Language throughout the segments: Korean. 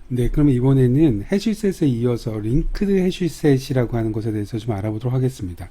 네, 그럼 이번에는 해시셋에 이어서 링크드 해시셋이라고 하는 것에 대해서 좀 알아보도록 하겠습니다.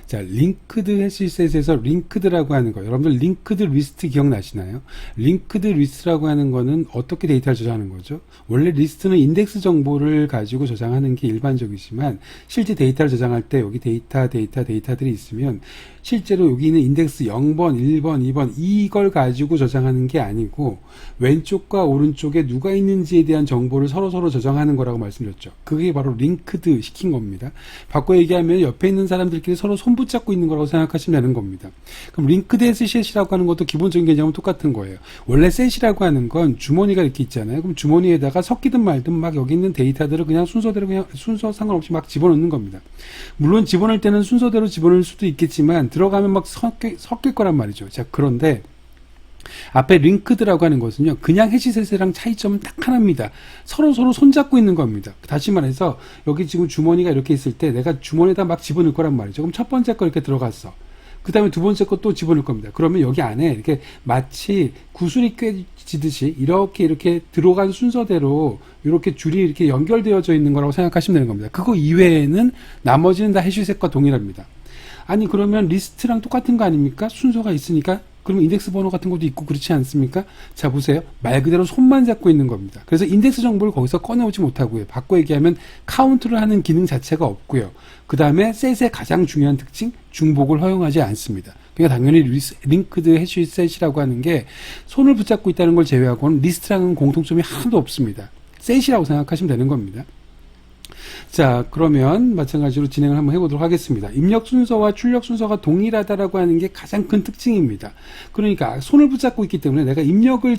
자, 링크드 해시셋에서 링크드라고 하는 거, 여러분들 링크드 리스트 기억나시나요? 링크드 리스트라고 하는 거는 어떻게 데이터를 저장하는 거죠? 원래 리스트는 인덱스 정보를 가지고 저장하는 게 일반적이지만 실제 데이터를 저장할 때 여기 데이터들이 있으면 실제로 여기 있는 인덱스 0번, 1번, 2번 이걸 가지고 저장하는 게 아니고 왼쪽과 오른쪽에 누가 있는지에 대한 정보를 서로 저장하는 거라고 말씀드렸죠. 그게 바로 링크드 시킨 겁니다. 바꿔 얘기하면 옆에 있는 사람들끼리 서로 손 붙잡고 있는 거라고 생각하시면 되는 겁니다. 그럼 링크드 셋이라고 하는 것도 기본적인 개념은 똑같은 거예요. 원래 셋이라고 하는 건 주머니가 이렇게 있잖아요. 그럼 주머니에다가 섞이든 말든 막 여기 있는 데이터들을 그냥 순서대로 그냥 순서 상관없이 막 집어넣는 겁니다. 물론 집어넣을 때는 순서대로 집어넣을 수도 있겠지만 들어가면 막 섞일 거란 말이죠. 자, 그런데 앞에 링크드라고 하는 것은요, 그냥 해시셋이랑 차이점은 딱 하나입니다. 서로 손잡고 있는 겁니다. 다시 말해서 여기 지금 주머니가 이렇게 있을 때 내가 주머니에다 막 집어넣을 거란 말이죠. 그럼 첫 번째 거 이렇게 들어갔어. 그 다음에 두 번째 거 또 집어넣을 겁니다. 그러면 여기 안에 이렇게 마치 구슬이 꿰지듯이 이렇게 들어간 순서대로 이렇게 줄이 이렇게 연결되어져 있는 거라고 생각하시면 되는 겁니다. 그거 이외에는 나머지는 다 해시셋과 동일합니다. 아니, 그러면 리스트랑 똑같은 거 아닙니까? 순서가 있으니까. 그러면 인덱스 번호 같은 것도 있고 그렇지 않습니까? 자, 보세요. 말 그대로 손만 잡고 있는 겁니다. 그래서 인덱스 정보를 거기서 꺼내오지 못하고요. 바꿔 얘기하면 카운트를 하는 기능 자체가 없고요. 그 다음에 셋의 가장 중요한 특징, 중복을 허용하지 않습니다. 그러니까 당연히 링크드 해시셋이라고 하는 게 손을 붙잡고 있다는 걸 제외하고는 리스트랑은 공통점이 하나도 없습니다. 셋이라고 생각하시면 되는 겁니다. 자, 그러면 마찬가지로 진행을 한번 해보도록 하겠습니다. 입력 순서와 출력 순서가 동일하다라고 하는 게 가장 큰 특징입니다. 그러니까 손을 붙잡고 있기 때문에 내가 입력을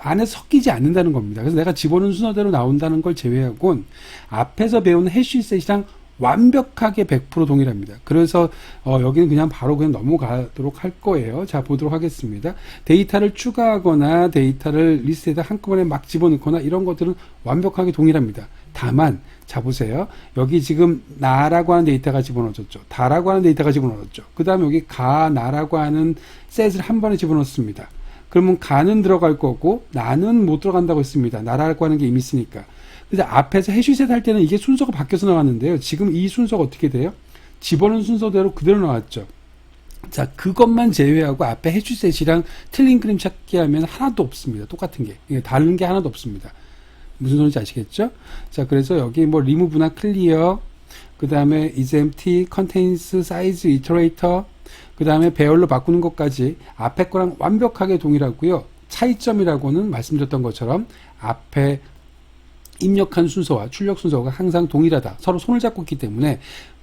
안에 섞이지 않는다는 겁니다. 그래서 내가 집어넣은 순서대로 나온다는 걸 제외하고는 앞에서 배운 해시셋이랑 완벽하게 100% 동일합니다. 그래서 여기는 그냥 바로 그냥 넘어가도록 할 거예요. 자, 보도록 하겠습니다. 데이터를 추가하거나 데이터를 리스트에다 한꺼번에 막 집어넣거나 이런 것들은 완벽하게 동일합니다. 다만 자, 보세요. 여기 지금 나라고 하는 데이터가 집어넣어졌죠. 다라고 하는 데이터가 집어넣어졌죠. 그 다음에 여기 가, 나라고 하는 셋을 한 번에 집어넣습니다. 그러면 가는 들어갈 거고 나는 못 들어간다고 했습니다. 나라고 하는 게 이미 있으니까. 근데 앞에서 해시셋 할 때는 이게 순서가 바뀌어서 나왔는데요. 지금 이 순서가 어떻게 돼요? 집어넣은 순서대로 그대로 나왔죠. 자, 그것만 제외하고 앞에 해시셋이랑 틀린 그림 찾기 하면 하나도 없습니다. 똑같은 게. 다른 게 하나도 없습니다. 무슨 소리인지 아시겠죠? 자, 그래서 여기 뭐 리무브나 클리어, 그 다음에 is empty, contains, size, iterator, 그 다음에 배열로 바꾸는 것까지 앞에 거랑 완벽하게 동일하고요. 차이점이라고는 말씀드렸던 것처럼 앞에 입력한 순서와 출력 순서가 항상 동일하다. 서로 손을 잡고 있기 때문에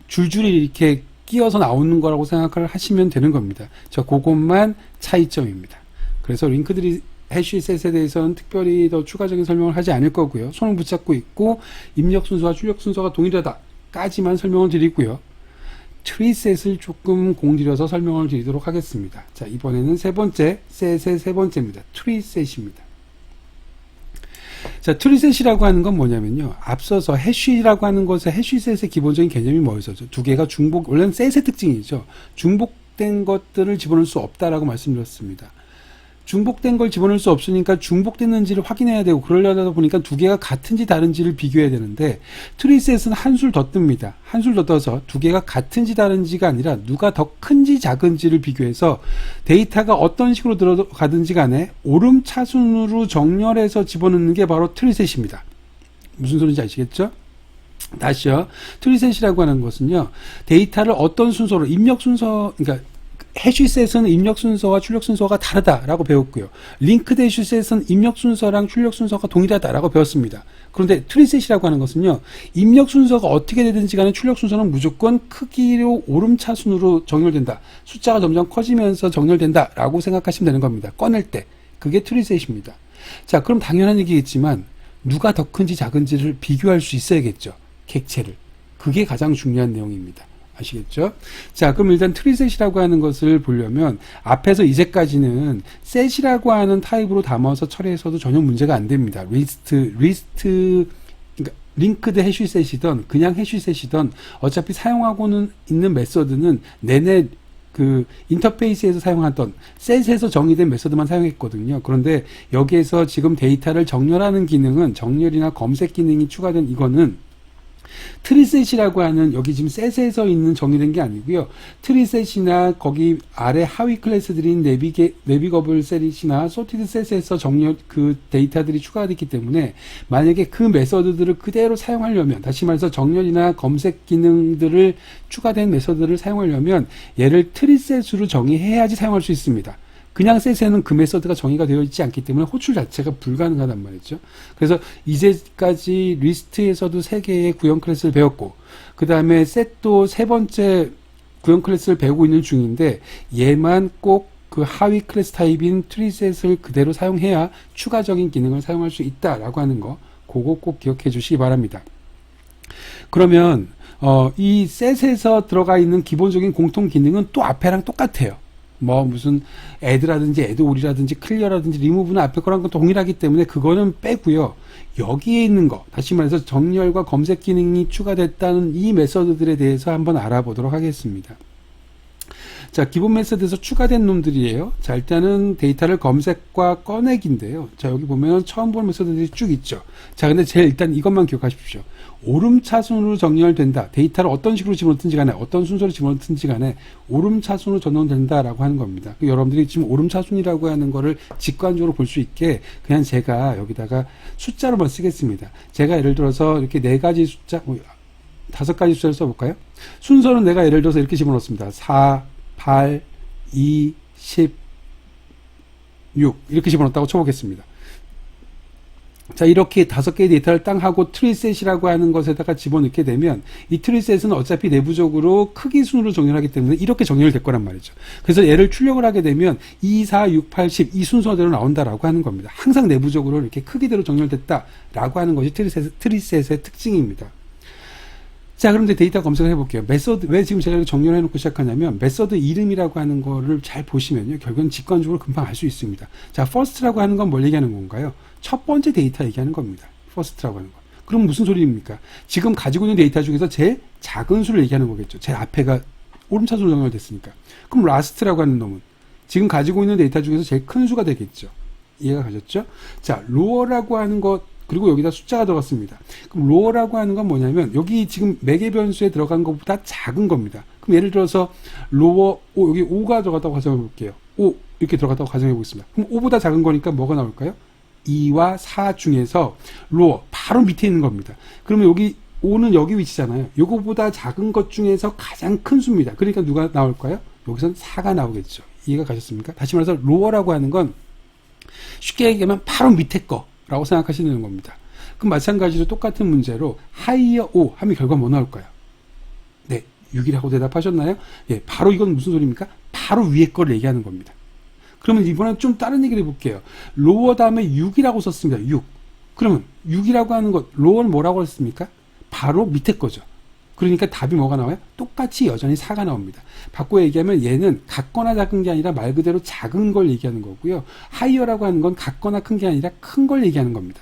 줄줄이 이렇게 끼어서 나오는 거라고 생각을 하시면 되는 겁니다. 그것만 차이점입니다. 그래서 링크드 해시셋에 대해서는 특별히 더 추가적인 설명을 하지 않을 거고요. 손을 붙잡고 있고 입력 순서와 출력 순서가 동일하다까지만 설명을 드리고요. 트리셋을 조금 공들여서 설명을 드리도록 하겠습니다. 자, 이번에는 셋의 세 번째입니다. 트리셋입니다. 자, 트리셋이라고 하는 건 뭐냐면요. 앞서서 해쉬라고 하는 것의 해쉬셋의 기본적인 개념이 뭐였었죠? 두 개가 원래는 셋의 특징이죠. 중복된 것들을 집어넣을 수 없다라고 말씀드렸습니다. 중복된 걸 집어넣을 수 없으니까 중복됐는지를 확인해야 되고 그러려다 보니까 두 개가 같은지 다른지를 비교해야 되는데 트리셋은 한술 더 뜹니다. 한술 더 떠서 두 개가 같은지 다른지가 아니라 누가 더 큰지 작은지를 비교해서 데이터가 어떤 식으로 들어가든지 간에 오름차순으로 정렬해서 집어넣는 게 바로 트리셋입니다. 무슨 소리인지 아시겠죠? 다시요. 트리셋이라고 하는 것은요. 데이터를 어떤 순서로 입력 순서, 그러니까 해시셋은 입력 순서와 출력 순서가 다르다라고 배웠고요. 링크드 해시셋은 입력 순서랑 출력 순서가 동일하다라고 배웠습니다. 그런데 트리셋이라고 하는 것은요. 입력 순서가 어떻게 되든지 간에 출력 순서는 무조건 크기로 오름차순으로 정렬된다. 숫자가 점점 커지면서 정렬된다라고 생각하시면 되는 겁니다. 꺼낼 때. 그게 트리셋입니다. 자, 그럼 당연한 얘기겠지만 누가 더 큰지 작은지를 비교할 수 있어야겠죠. 객체를. 그게 가장 중요한 내용입니다. 아시겠죠? 자, 그럼 일단 트리셋이라고 하는 것을 보려면 앞에서 이제까지는 셋이라고 하는 타입으로 담아서 처리해서도 전혀 문제가 안 됩니다. 그러니까 링크드 해시셋이든 그냥 해시셋이든 어차피 사용하고는 있는 메서드는 내내 그 인터페이스에서 사용하던 셋에서 정의된 메서드만 사용했거든요. 그런데 여기에서 지금 데이터를 정렬하는 기능은 정렬이나 검색 기능이 추가된 이거는 트리셋이라고 하는 여기 지금 셋에서 있는 정의된 게 아니고요. 트리셋이나 거기 아래 하위 클래스들인 내비거블 셋이나 소티드 셋에서 정렬 그 데이터들이 추가됐기 때문에 만약에 그 메서드들을 그대로 사용하려면 다시 말해서 정렬이나 검색 기능들을 추가된 메서드를 사용하려면 얘를 트리셋으로 정의해야지 사용할 수 있습니다. 그냥 셋에는 그 메서드가 정의가 되어 있지 않기 때문에 호출 자체가 불가능하단 말이죠. 그래서 이제까지 리스트에서도 3개의 구형 클래스를 배웠고 그 다음에 셋도 3번째 구형 클래스를 배우고 있는 중인데 얘만 꼭 그 하위 클래스 타입인 트리셋을 그대로 사용해야 추가적인 기능을 사용할 수 있다라고 하는 거 그거 꼭 기억해 주시기 바랍니다. 그러면 이 셋에서 들어가 있는 기본적인 공통 기능은 또 앞에랑 똑같아요. 뭐 무슨 add라든지 addAll이라든지 clear라든지 remove는 앞에 거랑 동일하기 때문에 그거는 빼고요. 여기에 있는 거 다시 말해서 정렬과 검색 기능이 추가됐다는 이 메서드들에 대해서 한번 알아보도록 하겠습니다. 자, 기본 메서드에서 추가된 놈들이에요. 자, 일단은 데이터를 검색과 꺼내기인데요. 자, 여기 보면 처음 본 메서드들이 쭉 있죠. 자, 근데 제일 일단 이것만 기억하십시오. 오름차순으로 정렬된다. 데이터를 어떤 식으로 집어넣든지 간에 어떤 순서로 집어넣든지 간에 오름차순으로 전환된다라고 하는 겁니다. 여러분들이 지금 오름차순이라고 하는 거를 직관적으로 볼 수 있게 그냥 제가 여기다가 숫자로만 쓰겠습니다. 제가 예를 들어서 이렇게 4가지 숫자, 5가지 숫자를 써볼까요? 순서는 내가 예를 들어서 이렇게 집어넣습니다. 4, 8, 2, 10, 6 이렇게 집어넣었다고 쳐보겠습니다. 자, 이렇게 5개의 데이터를 땅 하고 트리셋이라고 하는 것에다가 집어넣게 되면 이 트리셋은 어차피 내부적으로 크기 순으로 정렬하기 때문에 이렇게 정렬될 거란 말이죠. 그래서 얘를 출력을 하게 되면 2, 4, 6, 8, 10 이 순서대로 나온다라고 하는 겁니다. 항상 내부적으로 이렇게 크기대로 정렬됐다라고 하는 것이 트리셋의 특징입니다. 자, 그런데 데이터 검색을 해볼게요. 메서드, 왜 지금 제가 정렬해 놓고 시작하냐면, 메서드 이름이라고 하는 거를 잘 보시면요. 결국은 직관적으로 금방 알 수 있습니다. 자, first라고 하는 건 뭘 얘기하는 건가요? 첫 번째 데이터 얘기하는 겁니다. first라고 하는 거. 그럼 무슨 소리입니까? 지금 가지고 있는 데이터 중에서 제일 작은 수를 얘기하는 거겠죠. 제일 앞에가 오름차순으로 정렬됐으니까. 그럼 last라고 하는 놈은 지금 가지고 있는 데이터 중에서 제일 큰 수가 되겠죠. 이해가 가셨죠? 자, lower라고 하는 것, 그리고 여기다 숫자가 들어갔습니다. 그럼 lower라고 하는 건 뭐냐면 여기 지금 매개 변수에 들어간 것보다 작은 겁니다. 그럼 예를 들어서 lower 여기 5가 들어갔다고 가정해 볼게요. 5 이렇게 들어갔다고 가정해 보겠습니다. 그럼 5보다 작은 거니까 뭐가 나올까요? 2와 4 중에서 lower 바로 밑에 있는 겁니다. 그러면 여기 5는 여기 위치잖아요. 요거보다 작은 것 중에서 가장 큰 수입니다. 그러니까 누가 나올까요? 여기선 4가 나오겠죠. 이해가 가셨습니까? 다시 말해서 lower라고 하는 건 쉽게 얘기하면 바로 밑에 거 라고 생각하시는 겁니다. 그럼 마찬가지로 똑같은 문제로 higher O 하면 결과 뭐 나올까요? 네, 6이라고 대답하셨나요? 예, 바로 이건 무슨 소리입니까? 바로 위에 거를 얘기하는 겁니다. 그러면 이번엔 좀 다른 얘기를 해볼게요. lower 다음에 6이라고 썼습니다. 6. 그러면 6이라고 하는 것, lower는 뭐라고 했습니까? 바로 밑에 거죠. 그러니까 답이 뭐가 나와요? 똑같이 여전히 4가 나옵니다. 바꿔 얘기하면 얘는 같거나 작은 게 아니라 말 그대로 작은 걸 얘기하는 거고요. 하이어라고 하는 건 같거나 큰 게 아니라 큰 걸 얘기하는 겁니다.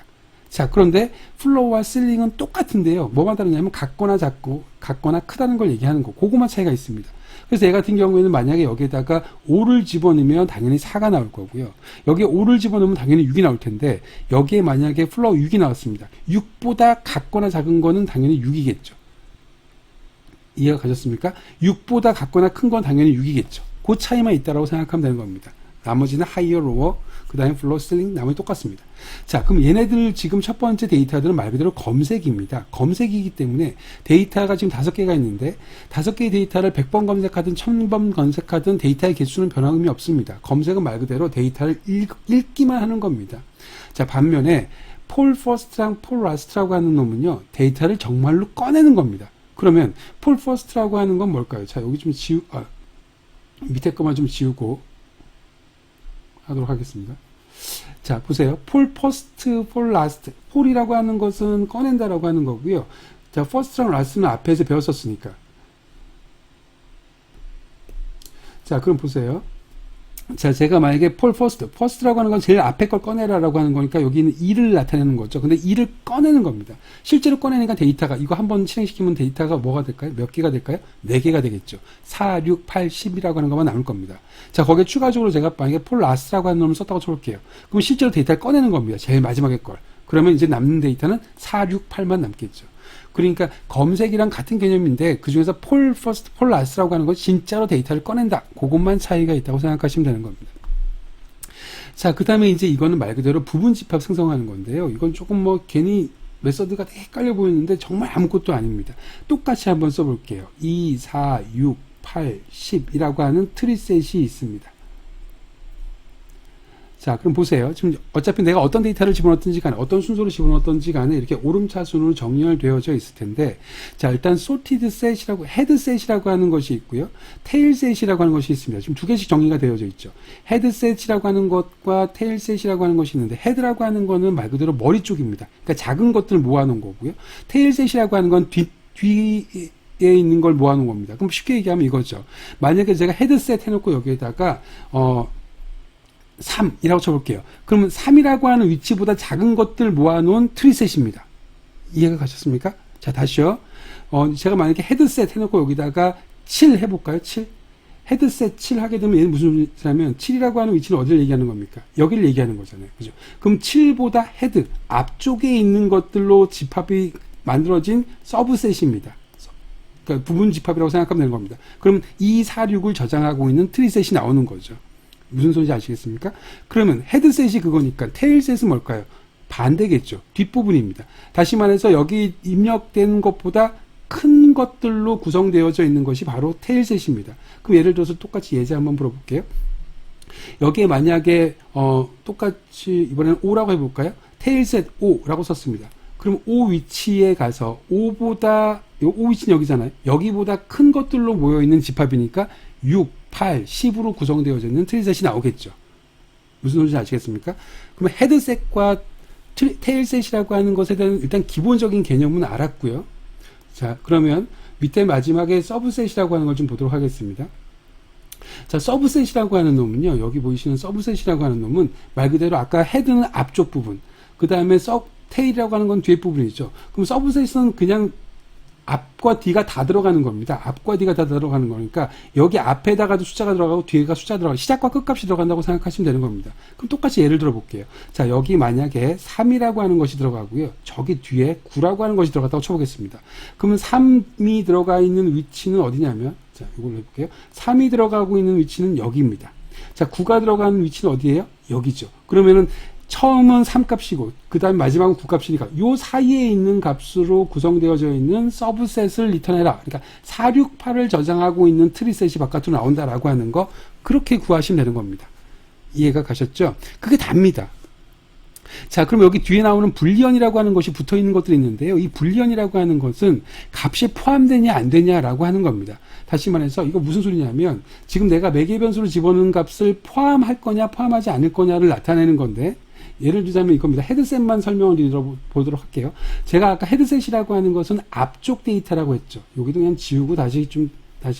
자, 그런데 플로어와 실링은 똑같은데요. 뭐가 다르냐면 같거나 작고 같거나 크다는 걸 얘기하는 거. 그거만 차이가 있습니다. 그래서 얘 같은 경우에는 만약에 여기에다가 5를 집어넣으면 당연히 4가 나올 거고요. 여기에 5를 집어넣으면 당연히 6이 나올 텐데 여기에 만약에 플로어 6이 나왔습니다. 6보다 같거나 작은 거는 당연히 6이겠죠. 이해가 가셨습니까? 6보다 같거나 큰 건 당연히 6이겠죠. 그 차이만 있다라고 생각하면 되는 겁니다. 나머지는 higher, lower, 그 다음에 floor, ceiling, 나머지 똑같습니다. 자, 그럼 얘네들 지금 첫 번째 데이터들은 말 그대로 검색입니다. 검색이기 때문에 데이터가 지금 5개가 있는데 5개의 데이터를 100번 검색하든 1000번 검색하든 데이터의 개수는 변함이 없습니다. 검색은 말 그대로 데이터를 읽기만 하는 겁니다. 자, 반면에 poll first랑 poll last라고 하는 놈은요, 데이터를 정말로 꺼내는 겁니다. 그러면 poll first라고 하는 건 뭘까요? 자, 여기 좀 밑에 거만 좀 지우고 하도록 하겠습니다. 자, 보세요. poll first, poll last. poll이라고 하는 것은 꺼낸다라고 하는 거고요. 자, first랑 last는 앞에서 배웠었으니까. 자, 그럼 보세요. 자, 제가 만약에 폴 퍼스트라고 하는 건 제일 앞에 걸 꺼내라라고 하는 거니까 여기는 2를 나타내는 거죠. 근데 2를 꺼내는 겁니다. 실제로 꺼내니까 데이터가, 이거 한번 실행시키면 데이터가 뭐가 될까요? 몇 개가 될까요? 4개가 되겠죠. 4, 6, 8, 10이라고 하는 것만 남을 겁니다. 자, 거기에 추가적으로 제가 만약에 폴 라스트라고 하는 놈을 썼다고 쳐볼게요. 그럼 실제로 데이터를 꺼내는 겁니다. 제일 마지막에 걸. 그러면 이제 남는 데이터는 4, 6, 8만 남겠죠. 그러니까 검색이랑 같은 개념인데 그중에서 폴 라스트라고 하는 건 진짜로 데이터를 꺼낸다. 그것만 차이가 있다고 생각하시면 되는 겁니다. 자, 그 다음에 이제 이거는 말 그대로 부분 집합 생성하는 건데요. 이건 조금 뭐 괜히 메서드가 되게 헷갈려 보이는데 정말 아무것도 아닙니다. 똑같이 한번 써볼게요. 2, 4, 6, 8, 10이라고 하는 트리셋이 있습니다. 자, 그럼 보세요. 지금 어차피 내가 어떤 데이터를 집어넣었든지 간에 어떤 순서로 집어넣었든지 간에 이렇게 오름차순으로 정렬되어져 있을 텐데, 자, 일단 sorted set이라고, head set이라고 하는 것이 있고요. tail set이라고 하는 것이 있습니다. 지금 두 개씩 정리가 되어져 있죠. head set이라고 하는 것과 tail set이라고 하는 것이 있는데, head라고 하는 거는 말 그대로 머리 쪽입니다. 그러니까 작은 것들을 모아놓은 거고요. tail set이라고 하는 건 뒤에 있는 걸 모아놓은 겁니다. 그럼 쉽게 얘기하면 이거죠. 만약에 제가 head set 해놓고 여기에다가 3이라고 쳐볼게요. 그러면 3이라고 하는 위치보다 작은 것들 모아놓은 트리셋입니다. 이해가 가셨습니까? 자, 다시요. 제가 만약에 헤드셋 해놓고 여기다가 7 해볼까요? 7? 헤드셋 7 하게 되면 얘는 무슨 소리냐면 7이라고 하는 위치는 어디를 얘기하는 겁니까? 여기를 얘기하는 거잖아요. 그죠? 그럼 7보다 헤드, 앞쪽에 있는 것들로 집합이 만들어진 서브셋입니다. 그러니까 부분 집합이라고 생각하면 되는 겁니다. 그럼 2, 4, 6을 저장하고 있는 트리셋이 나오는 거죠. 무슨 소리인지 아시겠습니까? 그러면 헤드셋이 그거니까 테일셋은 뭘까요? 반대겠죠. 뒷부분입니다. 다시 말해서 여기 입력된 것보다 큰 것들로 구성되어져 있는 것이 바로 테일셋입니다. 그럼 예를 들어서 똑같이 예제 한번 풀어볼게요. 여기에 만약에 똑같이 이번에는 5라고 해볼까요? 테일셋 5라고 썼습니다. 그럼 5 위치에 가서 5보다 5 위치는 여기잖아요. 여기보다 큰 것들로 모여있는 집합이니까 6, 8, 10으로 구성되어져 있는 트리셋이 나오겠죠. 무슨 소리인지 아시겠습니까? 그러면 헤드셋과 테일셋이라고 하는 것에 대한 일단 기본적인 개념은 알았고요. 자, 그러면 밑에 마지막에 서브셋이라고 하는 걸 좀 보도록 하겠습니다. 자, 서브셋이라고 하는 놈은요, 여기 보이시는 서브셋이라고 하는 놈은 말 그대로 아까 헤드는 앞쪽 부분, 그 다음에 테일이라고 하는 건 뒤에 부분이죠. 그럼 서브셋은 그냥 앞과 뒤가 다 들어가는 겁니다. 앞과 뒤가 다 들어가는 거니까 여기 앞에다가도 숫자가 들어가고 뒤에가 숫자 들어가고 시작과 끝값이 들어간다고 생각하시면 되는 겁니다. 그럼 똑같이 예를 들어 볼게요. 자, 여기 만약에 3이라고 하는 것이 들어가고요. 저기 뒤에 9라고 하는 것이 들어갔다고 쳐보겠습니다. 그러면 3이 들어가 있는 위치는 어디냐면, 자, 이걸로 해볼게요. 3이 들어가고 있는 위치는 여기입니다. 자, 9가 들어가는 위치는 어디예요? 여기죠. 그러면은 처음은 3값이고 그 다음 마지막은 9값이니까 요 사이에 있는 값으로 구성되어져 있는 서브셋을 리턴해라. 그러니까 4, 6, 8을 저장하고 있는 트리셋이 바깥으로 나온다라고 하는 거, 그렇게 구하시면 되는 겁니다. 이해가 가셨죠? 그게 답니다. 자, 그럼 여기 뒤에 나오는 불리언이라고 하는 것이 붙어 있는 것들이 있는데요. 이 불리언이라고 하는 것은 값이 포함되냐 안 되냐라고 하는 겁니다. 다시 말해서 이거 무슨 소리냐면 지금 내가 매개 변수로 집어넣은 값을 포함할 거냐 포함하지 않을 거냐를 나타내는 건데, 예를 들자면 이겁니다. 헤드셋만 설명을 드려보도록 할게요. 제가 아까 헤드셋이라고 하는 것은 앞쪽 데이터라고 했죠. 여기도 그냥 지우고 다시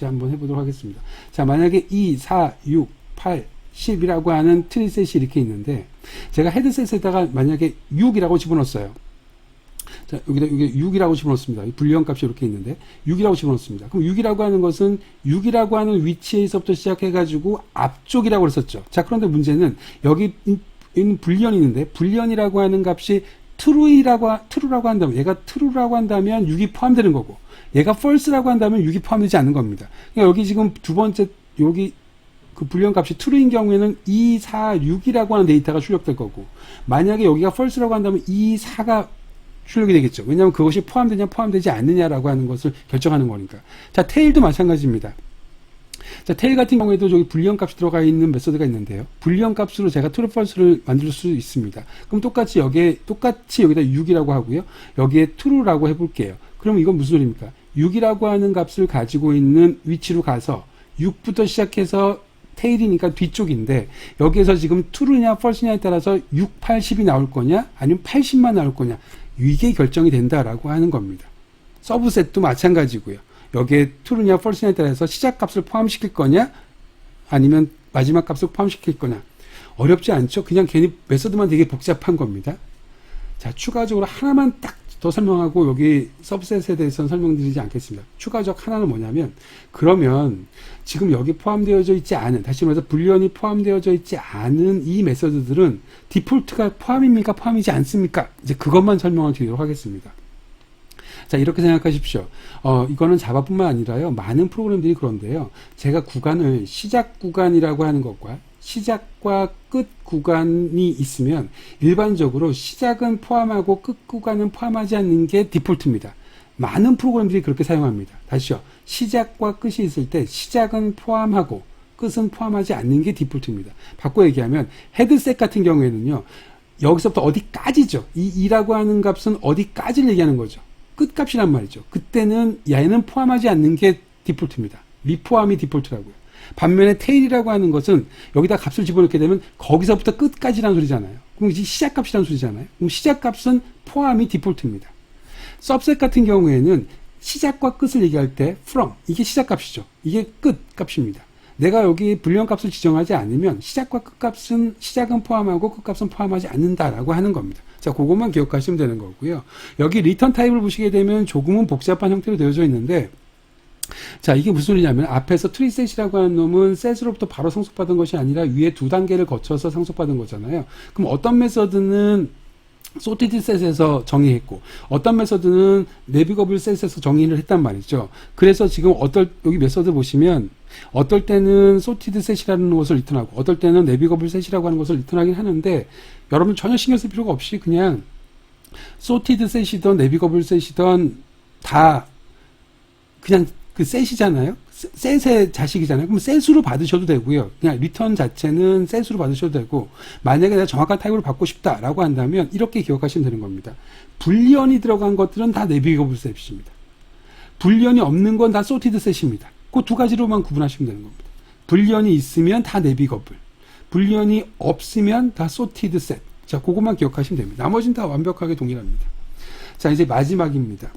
한번 해보도록 하겠습니다. 자, 만약에 2, 4, 6, 8, 10이라고 하는 트리셋이 이렇게 있는데, 제가 헤드셋에다가 만약에 6이라고 집어넣었어요. 자, 여기 6이라고 집어넣습니다. 불리언 값이 이렇게 있는데 6이라고 집어넣습니다. 그럼 6이라고 하는 것은 6이라고 하는 위치에서부터 시작해가지고 앞쪽이라고 했었죠. 자, 그런데 문제는 여기 있는 불리언이 있는데, 불리언이라고 하는 값이 true라고 한다면, 얘가 true라고 한다면 6이 포함되는 거고, 얘가 false라고 한다면 6이 포함되지 않는 겁니다. 그러니까 여기 지금 두 번째, 여기 그 불리언 값이 true인 경우에는 2, 4, 6이라고 하는 데이터가 출력될 거고, 만약에 여기가 false라고 한다면 2, 4가 출력이 되겠죠. 왜냐하면 그것이 포함되냐 포함되지 않느냐라고 하는 것을 결정하는 거니까. 자, 테일도 마찬가지입니다. 자, 테일 같은 경우에도 저기 불리언 값이 들어가 있는 메소드가 있는데요. 불리언 값으로 제가 true, false를 만들 수 있습니다. 그럼 똑같이 여기다 6이라고 하고요. 여기에 true라고 해볼게요. 그럼 이건 무슨 소리입니까? 6이라고 하는 값을 가지고 있는 위치로 가서 6부터 시작해서 테일이니까 뒤쪽인데, 여기에서 지금 true냐 false냐에 따라서 6, 8, 10이 나올 거냐 아니면 80만 나올 거냐, 이게 결정이 된다라고 하는 겁니다. 서브셋도 마찬가지고요. 여기에 true냐 false냐에 따라서 시작값을 포함시킬 거냐 아니면 마지막 값을 포함시킬 거냐. 어렵지 않죠? 그냥 괜히 메서드만 되게 복잡한 겁니다. 자, 추가적으로 하나만 딱 더 설명하고 여기 서브셋에 대해서는 설명드리지 않겠습니다. 추가적 하나는 뭐냐면, 그러면 지금 여기 포함되어져 있지 않은, 다시 말해서 불리언이 포함되어져 있지 않은 이 메서드들은 디폴트가 포함입니까? 포함이지 않습니까? 이제 그것만 설명을 드리도록 하겠습니다. 자, 이렇게 생각하십시오. 이거는 자바뿐만 아니라요, 많은 프로그램들이 그런데요, 제가 구간을 시작 구간이라고 하는 것과 시작과 끝 구간이 있으면 일반적으로 시작은 포함하고 끝 구간은 포함하지 않는 게 디폴트입니다. 많은 프로그램들이 그렇게 사용합니다. 다시요. 시작과 끝이 있을 때 시작은 포함하고 끝은 포함하지 않는 게 디폴트입니다. 바꿔 얘기하면 헤드셋 같은 경우에는요, 여기서부터 어디까지죠. 이 2라고 하는 값은 어디까지를 얘기하는 거죠. 끝값이란 말이죠. 그때는 얘는 포함하지 않는 게 디폴트입니다. 미포함이 디폴트라고요. 반면에 테일이라고 하는 것은 여기다 값을 집어넣게 되면 거기서부터 끝까지라는 소리잖아요. 그럼 이제 시작값이라는 소리잖아요. 그럼 시작값은 포함이 디폴트입니다. 서브셋 같은 경우에는 시작과 끝을 얘기할 때 from, 이게 시작값이죠. 이게 끝값입니다. 내가 여기 불리언 값을 지정하지 않으면 시작과 끝값은, 시작은 포함하고 끝값은 포함하지 않는다라고 하는 겁니다. 자, 그것만 기억하시면 되는 거고요. 여기 리턴 타입을 보시게 되면 조금은 복잡한 형태로 되어져 있는데, 자, 이게 무슨 소리냐면, 앞에서 트리셋이라고 하는 놈은 셋으로부터 바로 상속받은 것이 아니라 위에 두 단계를 거쳐서 상속받은 거잖아요. 그럼 어떤 메서드는 소티드 셋에서 정의했고, 어떤 메서드는 내비거블 셋에서 정의를 했단 말이죠. 그래서 지금 여기 메서드 보시면, 어떨 때는 소티드 셋이라는 것을 리턴하고, 어떨 때는 내비거블 셋이라고 하는 것을 리턴하긴 하는데, 여러분 전혀 신경 쓸 필요가 없이 그냥 소티드 셋이든 내비거블 셋이든 다 그냥 그 셋이잖아요. 셋의 자식이잖아요. 그럼 셋으로 받으셔도 되고요. 그냥 리턴 자체는 셋으로 받으셔도 되고, 만약에 내가 정확한 타입으로 받고 싶다라고 한다면 이렇게 기억하시면 되는 겁니다. 불리언이 들어간 것들은 다 내비거블 셋입니다. 불리언이 없는 건 다 소티드 셋입니다. 그 두 가지로만 구분하시면 되는 겁니다. 불리언이 있으면 다 내비거블, 불리언이 없으면 다 소티드 셋. 자, 그것만 기억하시면 됩니다. 나머지는 다 완벽하게 동일합니다. 자, 이제 마지막입니다.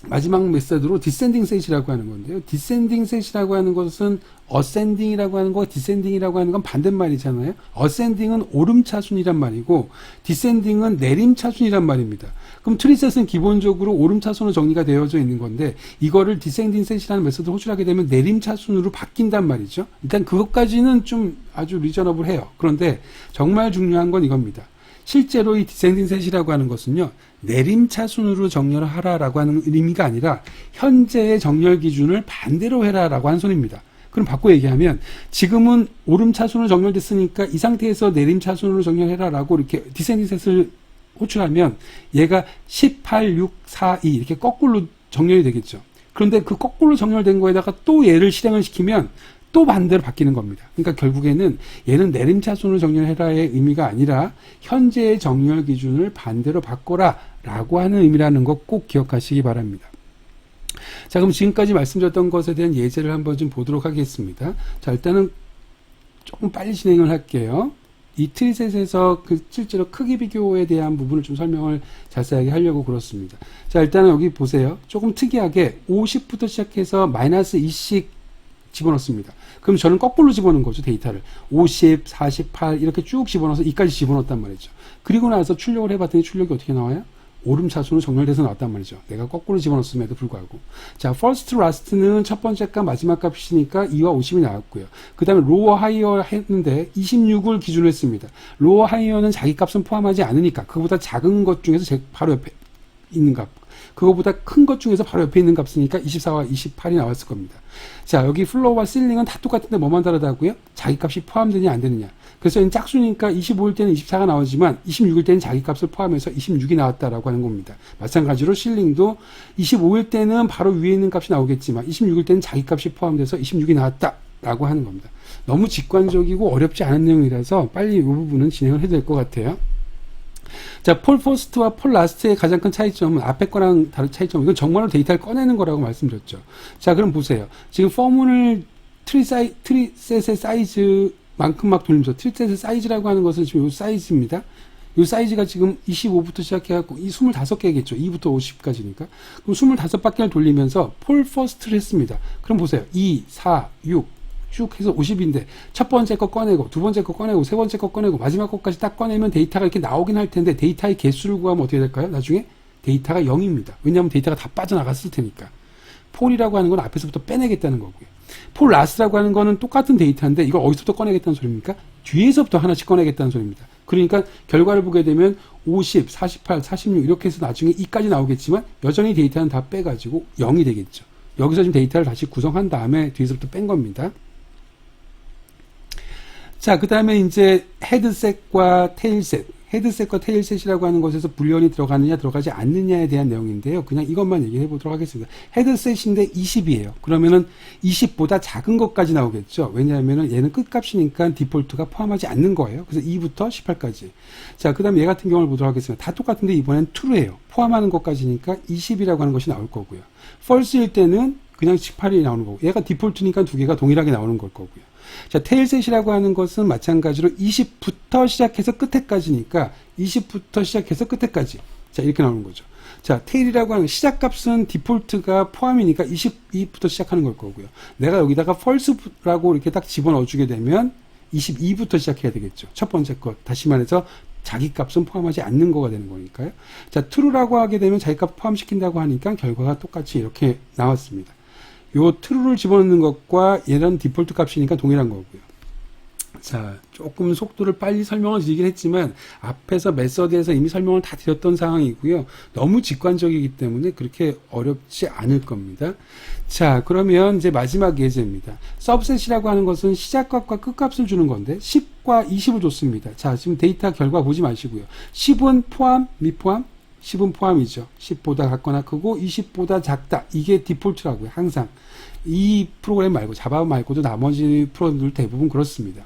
마지막 메서드로 디센딩 셋이라고 하는 건데요. 디센딩 셋이라고 하는 것은 어센딩이라고 하는 거, 디센딩이라고 하는 건 반대말이잖아요. 어센딩은 오름차순이란 말이고, 디센딩은 내림차순이란 말입니다. 그럼 트리셋은 기본적으로 오름차순으로 정리가 되어져 있는 건데, 이거를 디센딩 셋이라는 메서드를 호출하게 되면 내림차순으로 바뀐단 말이죠. 일단 그것까지는 좀 아주 리저너블 해요. 그런데 정말 중요한 건 이겁니다. 실제로 이 디센딩 셋이라고 하는 것은요, 내림차순으로 정렬을 하라라고 하는 의미가 아니라 현재의 정렬 기준을 반대로 해라라고 하는 소리입니다. 그럼 바꿔 얘기하면, 지금은 오름차순으로 정렬됐으니까 이 상태에서 내림차순으로 정렬해라라고 이렇게 디센딩 셋을 호출하면 얘가 18, 6, 4, 2 이렇게 거꾸로 정렬이 되겠죠. 그런데 그 거꾸로 정렬된 거에다가 또 얘를 실행을 시키면 또 반대로 바뀌는 겁니다. 그러니까 결국에는 얘는 내림차순으로 정렬해라의 의미가 아니라 현재의 정렬 기준을 반대로 바꿔라 라고 하는 의미라는 것 꼭 기억하시기 바랍니다. 자, 그럼 지금까지 말씀드렸던 것에 대한 예제를 한번 좀 보도록 하겠습니다. 자, 일단은 조금 빨리 진행을 할게요. 이 트리셋에서 실제로 크기 비교에 대한 부분을 좀 설명을 자세하게 하려고 그렇습니다. 자, 일단은 여기 보세요. 조금 특이하게 50부터 시작해서 마이너스 2씩 집어넣습니다. 그럼 저는 거꾸로 집어넣은 거죠, 데이터를. 50, 48 이렇게 쭉 집어넣어서 2까지 집어넣었단 말이죠. 그리고 나서 출력을 해봤더니 출력이 어떻게 나와요? 오름차순으로 정렬돼서 나왔단 말이죠. 내가 거꾸로 집어넣었음에도 불구하고. 자, first, last는 첫 번째 값, 마지막 값이니까 2와 50이 나왔고요. 그 다음에 lower, higher 했는데 26을 기준으로 했습니다. lower, higher는 자기 값은 포함하지 않으니까 그거보다 작은 것 중에서 바로 옆에 있는 값. 그거보다 큰 것 중에서 바로 옆에 있는 값이니까 24와 28이 나왔을 겁니다. 자, 여기 플로어와 실링은 다 똑같은데 뭐만 다르다고요? 자기 값이 포함되느냐 안 되느냐. 그래서 얘는 짝수니까 25일 때는 24가 나오지만 26일 때는 자기 값을 포함해서 26이 나왔다라고 하는 겁니다. 마찬가지로 실링도 25일 때는 바로 위에 있는 값이 나오겠지만 26일 때는 자기 값이 포함돼서 26이 나왔다라고 하는 겁니다. 너무 직관적이고 어렵지 않은 내용이라서 빨리 이 부분은 진행을 해야 될 것 같아요. 자, 폴 퍼스트와 폴 라스트의 가장 큰 차이점은 앞에 거랑 다른 차이점, 이건 정말로 데이터를 꺼내는 거라고 말씀드렸죠. 자, 그럼 보세요. 지금 포문을 트리셋의 사이즈만큼 막 돌리면서, 트리셋의 사이즈라고 하는 것은 지금 이 사이즈입니다. 이 사이즈가 지금 25부터 시작해갖고 이 25개겠죠. 2부터 50까지니까. 그럼 25바퀴를 돌리면서 폴 퍼스트를 했습니다. 그럼 보세요. 2, 4, 6, 쭉 해서 50인데 첫 번째 거 꺼내고 두 번째 거 꺼내고 세 번째 거 꺼내고 마지막 거까지 딱 꺼내면 데이터가 이렇게 나오긴 할 텐데 데이터의 개수를 구하면 어떻게 될까요? 나중에 데이터가 0입니다. 왜냐하면 데이터가 다 빠져나갔을 테니까. 폴이라고 하는 건 앞에서부터 빼내겠다는 거고요. 폴 라스라고 하는 거는 똑같은 데이터인데 이걸 어디서부터 꺼내겠다는 소리입니까? 뒤에서부터 하나씩 꺼내겠다는 소리입니다. 그러니까 결과를 보게 되면 50, 48, 46 이렇게 해서 나중에 2까지 나오겠지만 여전히 데이터는 다 빼가지고 0이 되겠죠. 여기서 지금 데이터를 다시 구성한 다음에 뒤에서부터 뺀 겁니다. 자, 그 다음에 이제 헤드셋과 테일셋. 헤드셋과 테일셋이라고 하는 것에서 불연이 들어가느냐 들어가지 않느냐에 대한 내용인데요. 그냥 이것만 얘기해 보도록 하겠습니다. 헤드셋인데 20이에요. 그러면은 20보다 작은 것까지 나오겠죠. 왜냐하면은 얘는 끝값이니까 디폴트가 포함하지 않는 거예요. 그래서 2부터 18까지. 자, 그 다음에 얘 같은 경우를 보도록 하겠습니다. 다 똑같은데 이번엔 true예요. 포함하는 것까지니까 20이라고 하는 것이 나올 거고요. false일 때는 그냥 18이 나오는 거고, 얘가 디폴트니까 두 개가 동일하게 나오는 걸 거고요. 자, 테일셋이라고 하는 것은 마찬가지로 20부터 시작해서 끝에까지니까 20부터 시작해서 끝에까지. 자, 이렇게 나오는 거죠. 자, 테일이라고 하는 시작값은 디폴트가 포함이니까 22부터 시작하는 걸 거고요. 내가 여기다가 false라고 이렇게 딱 집어넣어주게 되면 22부터 시작해야 되겠죠. 첫 번째 것. 다시 말해서 자기 값은 포함하지 않는 거가 되는 거니까요. 자, true라고 하게 되면 자기 값 포함시킨다고 하니까 결과가 똑같이 이렇게 나왔습니다. 요 true를 집어넣는 것과 얘는 디폴트 값이니까 동일한 거고요. 자, 조금 속도를 빨리 설명을 드리긴 했지만 앞에서 메서드에서 이미 설명을 다 드렸던 상황이고요. 너무 직관적이기 때문에 그렇게 어렵지 않을 겁니다. 자, 그러면 이제 마지막 예제입니다. 서브셋이라고 하는 것은 시작값과 끝값을 주는 건데 10과 20을 줬습니다. 자, 지금 데이터 결과 보지 마시고요. 10은 포함, 미포함? 10은 포함이죠. 10보다 같거나 크고 20보다 작다. 이게 디폴트라고요. 항상. 이 프로그램 말고 자바 말고도 나머지 프로그램들 대부분 그렇습니다.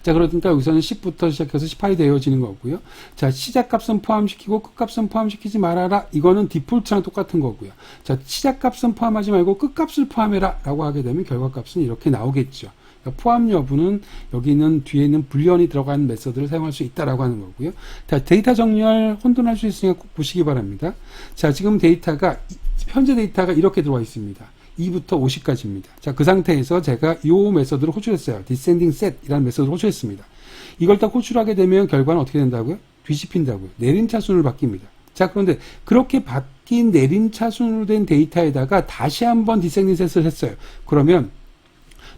자, 그러니까 여기서는 10부터 시작해서 18이 되어지는 거고요. 자, 시작값은 포함시키고 끝값은 포함시키지 말아라. 이거는 디폴트랑 똑같은 거고요. 자, 시작값은 포함하지 말고 끝값을 포함해라 라고 하게 되면 결과값은 이렇게 나오겠죠. 그러니까 포함 여부는 여기 있는 뒤에 있는 불연이 들어간 메서드를 사용할 수 있다라고 하는 거고요. 자, 데이터 정렬 혼돈할 수 있으니까 꼭 보시기 바랍니다. 자, 지금 데이터가 현재 데이터가 이렇게 들어와 있습니다. 2부터 50까지입니다. 자, 그 상태에서 제가 이 메서드를 호출했어요. descending set 이라는 메서드를 호출했습니다. 이걸 딱 호출하게 되면 결과는 어떻게 된다고요? 뒤집힌다고요. 내림차순으로 바뀝니다. 자, 그런데 그렇게 바뀐 내림차순으로 된 데이터에다가 다시 한번 descending set을 했어요. 그러면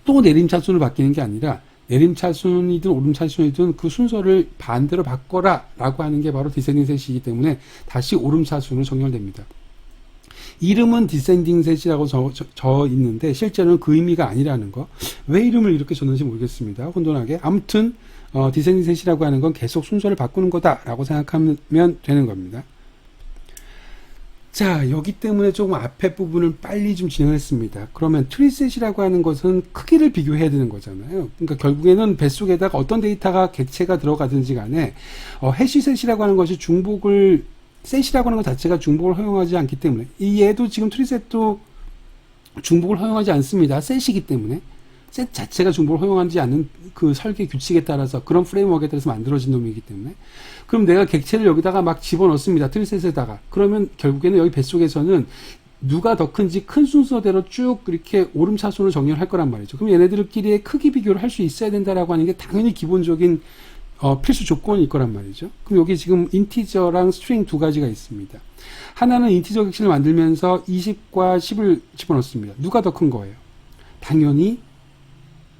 또 내림차순으로 바뀌는 게 아니라 내림차순이든 오름차순이든 그 순서를 반대로 바꿔라 라고 하는 게 바로 descending set이기 때문에 다시 오름차순으로 정렬됩니다. 이름은 디센딩 셋이라고 저 있는데 실제로는 그 의미가 아니라는 거. 왜 이름을 이렇게 줬는지 모르겠습니다. 혼돈하게. 아무튼 디센딩 셋이라고 하는 건 계속 순서를 바꾸는 거다라고 생각하면 되는 겁니다. 자, 여기 때문에 조금 앞에 부분을 빨리 좀 진행했습니다. 그러면 트리셋이라고 하는 것은 크기를 비교해야 되는 거잖아요. 그러니까 결국에는 뱃속에다가 어떤 데이터가 객체가 들어가든지 간에 해시셋이라고 하는 것이 중복을 셋이라고 하는 것 자체가 중복을 허용하지 않기 때문에 이 얘도 지금 트리셋도 중복을 허용하지 않습니다. 셋이기 때문에 셋 자체가 중복을 허용하지 않는 그 설계 규칙에 따라서 그런 프레임워크에 따라서 만들어진 놈이기 때문에 그럼 내가 객체를 여기다가 막 집어넣습니다. 트리셋에다가 그러면 결국에는 여기 뱃속에서는 누가 더 큰지 큰 순서대로 쭉 이렇게 오름차순으로 정렬할 거란 말이죠. 그럼 얘네들끼리의 크기 비교를 할 수 있어야 된다라고 하는 게 당연히 기본적인 필수 조건일 거란 말이죠. 그럼 여기 지금 인티저랑 스트링 두 가지가 있습니다. 하나는 인티저 객체를 만들면서 20과 10을 집어넣습니다. 누가 더 큰 거예요? 당연히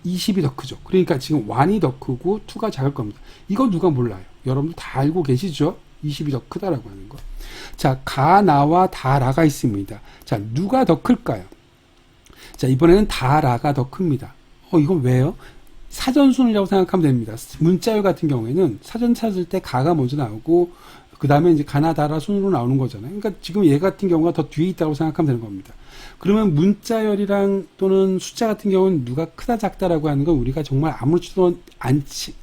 20이 더 크죠. 그러니까 지금 1이 더 크고 2가 작을 겁니다. 이거 누가 몰라요? 여러분들 다 알고 계시죠? 20이 더 크다라고 하는 거. 자, 가나와 다라가 있습니다. 자, 누가 더 클까요? 자, 이번에는 다라가 더 큽니다. 이건 왜요? 사전순이라고 생각하면 됩니다. 문자열 같은 경우에는 사전 찾을 때 가가 먼저 나오고 그 다음에 이제 가나다라 순으로 나오는 거잖아요. 그러니까 지금 얘 같은 경우가 더 뒤에 있다고 생각하면 되는 겁니다. 그러면 문자열이랑 또는 숫자 같은 경우는 누가 크다 작다라고 하는 건 우리가 정말 아무렇지도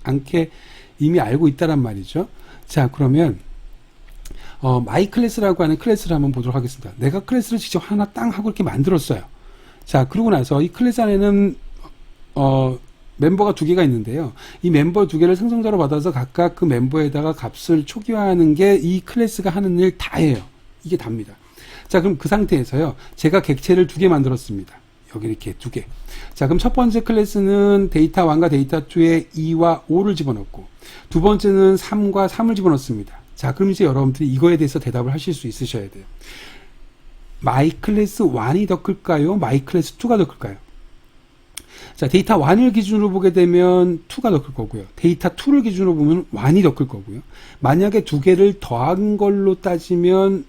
않게 이미 알고 있다란 말이죠. 자, 그러면 마이 클래스라고 하는 클래스를 한번 보도록 하겠습니다. 내가 클래스를 직접 하나 땅 하고 이렇게 만들었어요. 자, 그러고 나서 이 클래스 안에는 멤버가 두 개가 있는데요. 이 멤버 두 개를 생성자로 받아서 각각 그 멤버에다가 값을 초기화하는 게 이 클래스가 하는 일 다예요. 이게 답니다. 자, 그럼 그 상태에서요. 제가 객체를 두 개 만들었습니다. 여기 이렇게 두 개. 자, 그럼 첫 번째 클래스는 데이터 1과 데이터 2에 2와 5를 집어넣고, 두 번째는 3과 3을 집어넣습니다. 자, 그럼 이제 여러분들이 이거에 대해서 대답을 하실 수 있으셔야 돼요. 마이 클래스 1이 더 클까요? 마이 클래스 2가 더 클까요? 자, 데이터 1을 기준으로 보게 되면 2가 더 클 거고요. 데이터 2를 기준으로 보면 1이 더 클 거고요. 만약에 두 개를 더한 걸로 따지면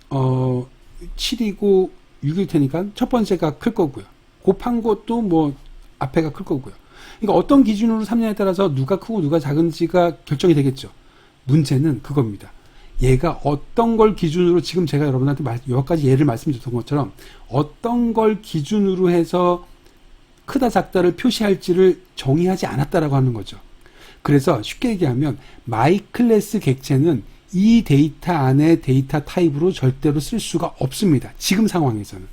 7이고 6일 테니까 첫 번째가 클 거고요. 곱한 것도 뭐 앞에가 클 거고요. 그러니까 어떤 기준으로 삼느냐에 따라서 누가 크고 누가 작은지가 결정이 되겠죠. 문제는 그겁니다. 얘가 어떤 걸 기준으로, 지금 제가 여러분한테 몇 가지 예를 말씀드렸던 것처럼 어떤 걸 기준으로 해서 크다 작다를 표시할지를 정의하지 않았다라고 하는 거죠. 그래서 쉽게 얘기하면 마이 클래스 객체는 이 데이터 안에 데이터 타입으로 절대로 쓸 수가 없습니다. 지금 상황에서는.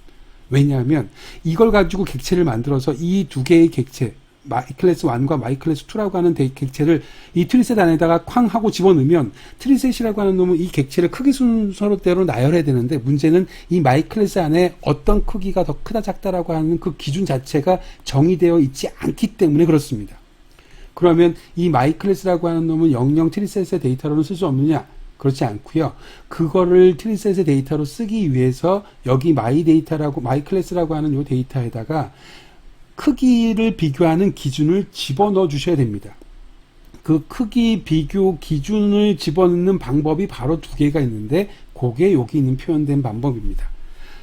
왜냐하면 이걸 가지고 객체를 만들어서 이 두 개의 객체, 마이 클래스 1과 마이 클래스 2라고 하는 객체를 이 트리셋 안에다가 쾅 하고 집어넣으면 트리셋이라고 하는 놈은 이 객체를 크기 순서대로 나열해야 되는데, 문제는 이 마이 클래스 안에 어떤 크기가 더 크다 작다라고 하는 그 기준 자체가 정의되어 있지 않기 때문에 그렇습니다. 그러면 이 마이 클래스라고 하는 놈은 영영 트리셋의 데이터로는 쓸 수 없느냐? 그렇지 않고요. 그거를 트리셋의 데이터로 쓰기 위해서 여기 마이 데이터라고, 마이 클래스라고 하는 이 데이터에다가 크기를 비교하는 기준을 집어넣어 주셔야 됩니다. 그 크기 비교 기준을 집어넣는 방법이 바로 두 개가 있는데, 그게 여기 있는 표현된 방법입니다.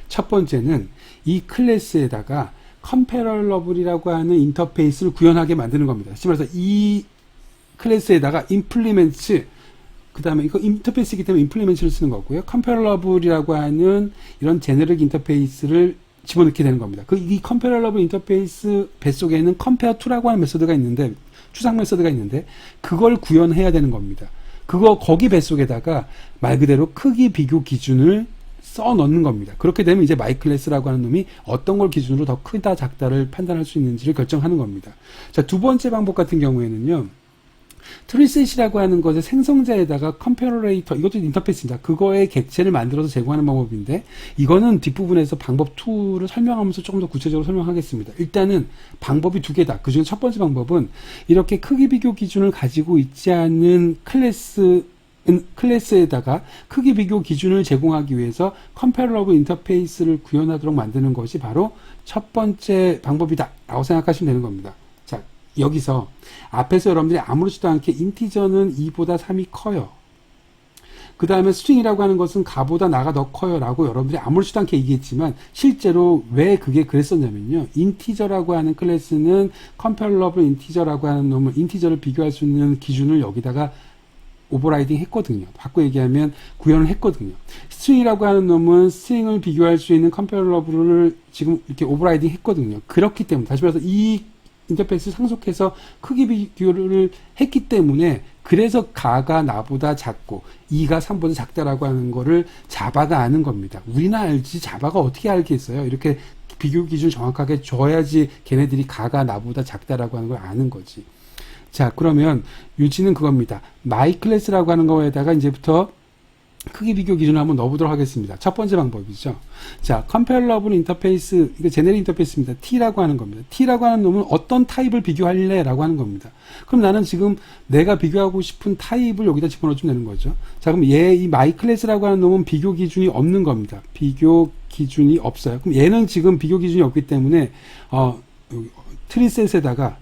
첫 번째는 이 클래스에다가 컴패러러블이라고 하는 인터페이스를 구현하게 만드는 겁니다. 다시 말해서 이 클래스에다가 implements, 그 다음에 이거 인터페이스이기 때문에 implements를 쓰는 거고요. 컴패러러블이라고 하는 이런 제너릭 인터페이스를 집어넣게 되는 겁니다. 이 컴패러러블 인터페이스 뱃속에는 compare to라고 하는 메소드가 있는데, 추상 메소드가 있는데, 그걸 구현해야 되는 겁니다. 거기 뱃속에다가 말 그대로 크기 비교 기준을 써 넣는 겁니다. 그렇게 되면 이제 마이 클래스라고 하는 놈이 어떤 걸 기준으로 더 크다 작다를 판단할 수 있는지를 결정하는 겁니다. 자, 두 번째 방법 같은 경우에는요, 트리셋이라고 하는 것의 생성자에다가 컴패러레이터, 이것도 인터페이스입니다. 그거의 객체를 만들어서 제공하는 방법인데, 이거는 뒷부분에서 방법 2를 설명하면서 조금 더 구체적으로 설명하겠습니다. 일단은 방법이 두 개다. 그 중에 첫 번째 방법은 이렇게 크기 비교 기준을 가지고 있지 않은 클래스에다가 크기 비교 기준을 제공하기 위해서 컴패러러블 인터페이스를 구현하도록 만드는 것이 바로 첫 번째 방법이다 라고 생각하시면 되는 겁니다. 자, 여기서 앞에서 여러분들이 아무렇지도 않게 인티저는 2보다 3이 커요. 그 다음에 스트링이라고 하는 것은 가보다 나가 더 커요 라고 여러분들이 아무렇지도 않게 얘기했지만, 실제로 왜 그게 그랬었냐면요, 인티저라고 하는 클래스는 컴패러러블 인티저라고 하는 놈을, 인티저를 비교할 수 있는 기준을 여기다가 오버라이딩 했거든요. 바꿔 얘기하면 구현을 했거든요. 스트링이라고 하는 놈은 스트링을 비교할 수 있는 컴패러러블을 지금 이렇게 오버라이딩 했거든요. 그렇기 때문에, 다시 말해서 이 인터페이스 상속해서 크기 비교를 했기 때문에, 그래서 가가 나보다 작고 2가 3보다 작다라고 하는 거를 자바가 아는 겁니다. 우리나 알지 자바가 어떻게 알겠어요? 이렇게 비교 기준 정확하게 줘야지 걔네들이 가가 나보다 작다라고 하는 걸 아는 거지. 자, 그러면 유지는 그겁니다. 마이 클래스라고 하는 거에다가 이제부터 크기 비교 기준을 한번 넣어보도록 하겠습니다. 첫 번째 방법이죠. 자, 컴패러러블 인터페이스, 이거 제네릭 인터페이스입니다. T라고 하는 겁니다. T라고 하는 놈은 어떤 타입을 비교할래? 라고 하는 겁니다. 그럼 나는 지금 내가 비교하고 싶은 타입을 여기다 집어넣어주면 되는 거죠. 자, 그럼 이 마이 클래스라고 하는 놈은 비교 기준이 없는 겁니다. 비교 기준이 없어요. 그럼 얘는 지금 비교 기준이 없기 때문에, 트리셋에다가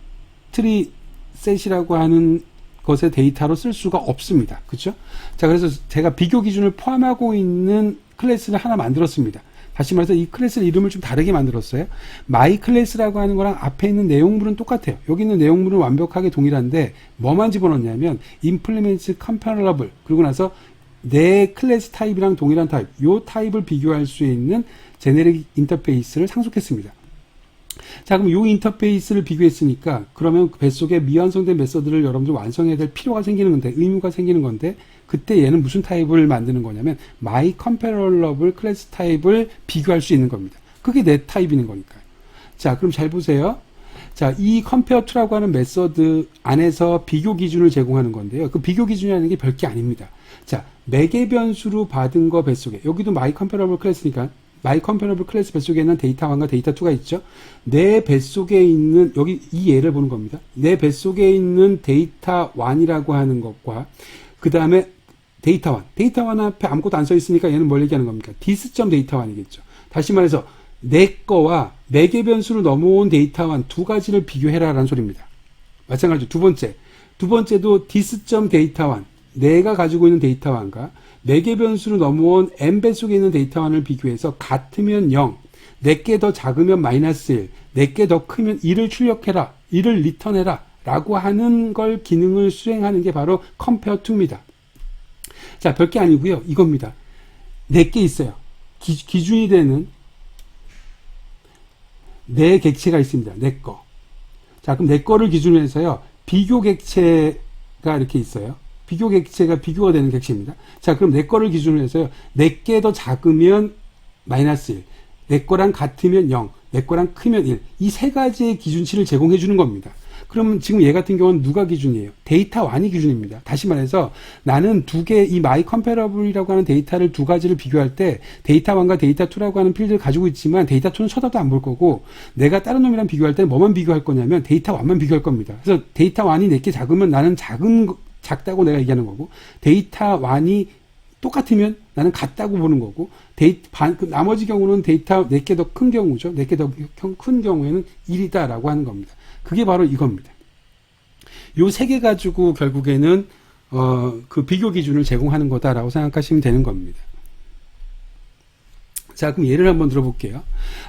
트리셋이라고 하는 것의 데이터로 쓸 수가 없습니다. 그렇죠? 자, 그래서 제가 비교 기준을 포함하고 있는 클래스를 하나 만들었습니다. 다시 말해서 이 클래스 이름을 좀 다르게 만들었어요. 마이 클래스라고 하는 거랑 앞에 있는 내용물은 똑같아요. 여기 있는 내용물은 완벽하게 동일한데 뭐만 집어넣냐면 implements comparable, 그리고 나서 내 클래스 타입이랑 동일한 타입, 요 타입을 비교할 수 있는 제네릭 인터페이스를 상속했습니다. 자, 그럼 이 인터페이스를 비교했으니까, 그러면 그 뱃속에 미완성된 메서드를 여러분들 완성해야 될 필요가 생기는 건데, 의무가 생기는 건데, 그때 얘는 무슨 타입을 만드는 거냐면 my comparable class 타입을 비교할 수 있는 겁니다. 그게 내 타입이는 거니까요. 자, 그럼 잘 보세요. 자, 이 compare to라고 하는 메서드 안에서 비교 기준을 제공하는 건데요. 그 비교 기준이라는 게 별게 아닙니다. 자, 매개 변수로 받은 거 뱃속에, 여기도 my comparable class니까 my comparable 클래스 뱃속에는 데이터 1과 데이터 2가 있죠. 내 뱃속에 있는, 여기 이 예를 보는 겁니다. 내 뱃속에 있는 데이터 1이라고 하는 것과 그 다음에 데이터 1. 데이터 1 앞에 아무것도 안 써 있으니까 얘는 뭘 얘기하는 겁니까? this.데이터 1이겠죠. 다시 말해서 내 거와 매개 변수로 넘어온 데이터 1 두 가지를 비교해라 라는 소리입니다. 마찬가지로 두 번째도 this.데이터 1. 내가 가지고 있는 데이터 1과 매개 변수로 넘어온 n배 속에 있는 데이터 1을 비교해서 같으면 0, 내게 더 작으면 마이너스 1, 내게 더 크면 1을 출력해라, 1을 리턴해라 라고 하는 걸 기능을 수행하는 게 바로 compare to입니다. 자, 별게 아니고요. 이겁니다. 내게 있어요. 기준이 되는 내 객체가 있습니다. 내 거. 자, 그럼 내 거를 기준으로 해서요. 비교 객체가 이렇게 있어요. 비교 객체가 비교가 되는 객체입니다. 자, 그럼 내 거를 기준으로 해서요. 내게 더 작으면 마이너스 1, 내 거랑 같으면 0, 내 거랑 크면 1. 이 세 가지의 기준치를 제공해 주는 겁니다. 그러면 지금 얘 같은 경우는 누가 기준이에요? 데이터 1이 기준입니다. 다시 말해서 나는 두 개, 이 my comparable이라고 하는 데이터를 두 가지를 비교할 때 데이터 1과 데이터 2라고 하는 필드를 가지고 있지만 데이터 2는 쳐다도 안 볼 거고 내가 다른 놈이랑 비교할 때는 뭐만 비교할 거냐면 데이터 1만 비교할 겁니다. 그래서 데이터 1이 내게 작으면 나는 작다고 내가 얘기하는 거고 데이터 1이 똑같으면 나는 같다고 보는 거고 나머지 경우는 데이터 내게 더 큰 경우죠. 내게 더 큰 경우에는 1이다라고 하는 겁니다. 그게 바로 이겁니다. 요 세 개 가지고 결국에는 그 비교 기준을 제공하는 거다라고 생각하시면 되는 겁니다. 자, 그럼 예를 한번 들어볼게요.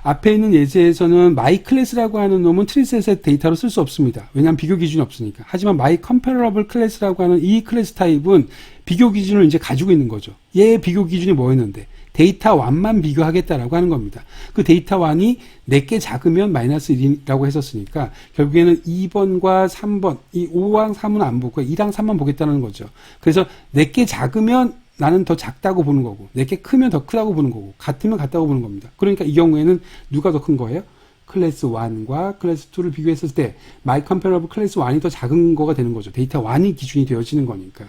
앞에 있는 예제에서는 my class라고 하는 놈은 트리셋의 데이터로 쓸 수 없습니다. 왜냐하면 비교 기준이 없으니까. 하지만 my comparable class라고 하는 이 클래스 타입은 비교 기준을 이제 가지고 있는 거죠. 얘의 비교 기준이 뭐였는데? 데이터 1만 비교하겠다라고 하는 겁니다. 그 데이터 1이 내게 작으면 마이너스 1이라고 했었으니까 결국에는 2번과 3번, 이 5랑 3은 안 보고 2랑 3만 보겠다는 거죠. 그래서 내게 작으면 나는 더 작다고 보는 거고 내게 크면 더 크다고 보는 거고 같으면 같다고 보는 겁니다. 그러니까 이 경우에는 누가 더 큰 거예요? 클래스 1과 클래스 2를 비교했을 때 my comparable 클래스 1이 더 작은 거가 되는 거죠. 데이터 1이 기준이 되어지는 거니까.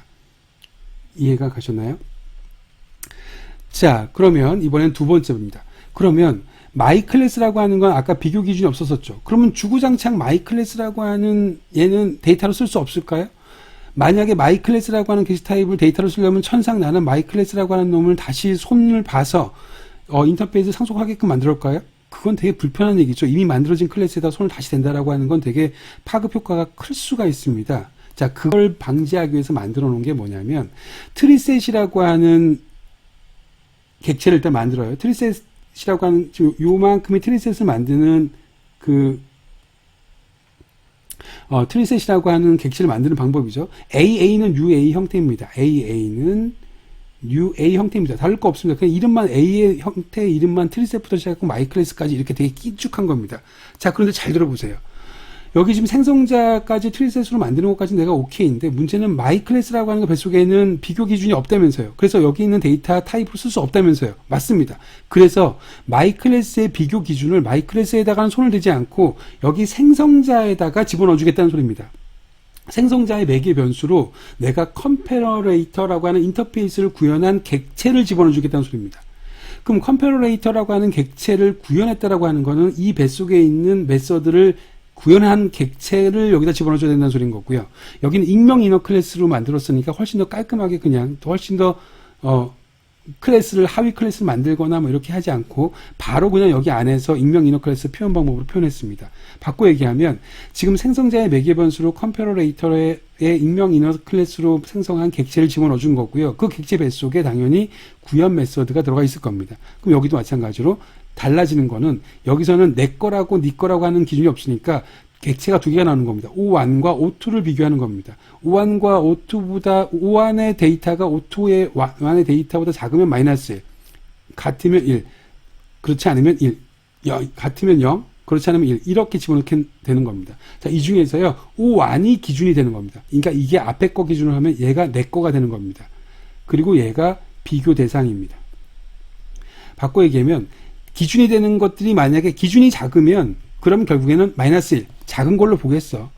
이해가 가셨나요? 자, 그러면 이번엔 두 번째입니다. 그러면 my class라고 하는 건 아까 비교 기준이 없었었죠. 그러면 주구장창 my class라고 하는 얘는 데이터로 쓸 수 없을까요? 만약에 my class라고 하는 게시 타입을 데이터로 쓰려면 천상 나는 my class라고 하는 놈을 다시 손을 봐서 인터페이스 상속하게끔 만들었을까요? 그건 되게 불편한 얘기죠. 이미 만들어진 클래스에다 손을 다시 댄다라고 하는 건 되게 파급 효과가 클 수가 있습니다. 자, 그걸 방지하기 위해서 만들어 놓은 게 뭐냐면 트리셋이라고 하는 객체를 일단 만들어요. 트리셋이라고 하는 요만큼의 트리셋을 만드는 트리셋이라고 하는 객체를 만드는 방법이죠. AA는 UA 형태입니다. AA는 UA 형태입니다. 다를 거 없습니다. 그냥 이름만 A의 형태의 이름만 트리셋부터 시작하고 마이 클래스까지 이렇게 되게 끼쭉한 겁니다. 자, 그런데 잘 들어보세요. 여기 지금 생성자까지 트리셋으로 만드는 것까지 내가 오케이인데 문제는 마이 클래스라고 하는 것 뱃속에는 비교 기준이 없다면서요. 그래서 여기 있는 데이터 타입으로 쓸 수 없다면서요. 맞습니다. 그래서 마이 클래스의 비교 기준을 마이 클래스에다가는 손을 대지 않고 여기 생성자에다가 집어넣어 주겠다는 소리입니다. 생성자의 매개 변수로 내가 컴패러레이터라고 하는 인터페이스를 구현한 객체를 집어넣어 주겠다는 소리입니다. 그럼 컴패러레이터라고 하는 객체를 구현했다라고 하는 거는 이 뱃속에 있는 메서드를 구현한 객체를 여기다 집어넣어줘야 된다는 소리인 거고요. 여기는 익명 이너 클래스로 만들었으니까 훨씬 더 깔끔하게 그냥 훨씬 더 클래스를 하위 클래스를 만들거나 뭐 이렇게 하지 않고 바로 그냥 여기 안에서 익명 이너 클래스 표현 방법으로 표현했습니다. 바꿔 얘기하면 지금 생성자의 매개 변수로 컴패러레이터의 익명 이너 클래스로 생성한 객체를 집어넣어 준 거고요. 그 객체 뱃속에 당연히 구현 메서드가 들어가 있을 겁니다. 그럼 여기도 마찬가지로 달라지는 거는 여기서는 내 거라고 네 거라고 하는 기준이 없으니까 객체가 두 개가 나오는 겁니다. O1과 O2를 비교하는 겁니다. O1과 O2보다 O1의 데이터가 O2의 1의 데이터보다 작으면 마이너스 1, 같으면 1, 그렇지 않으면 1, 같으면 0, 그렇지 않으면 1 이렇게 집어넣게 되는 겁니다. 자, 이 중에서요 O1이 기준이 되는 겁니다. 그러니까 이게 앞에 거 기준으로 하면 얘가 내 거가 되는 겁니다. 그리고 얘가 비교 대상입니다. 바꿔 얘기하면 기준이 되는 것들이 만약에 기준이 작으면 그럼 결국에는 마이너스 1 작은 걸로 보겠어.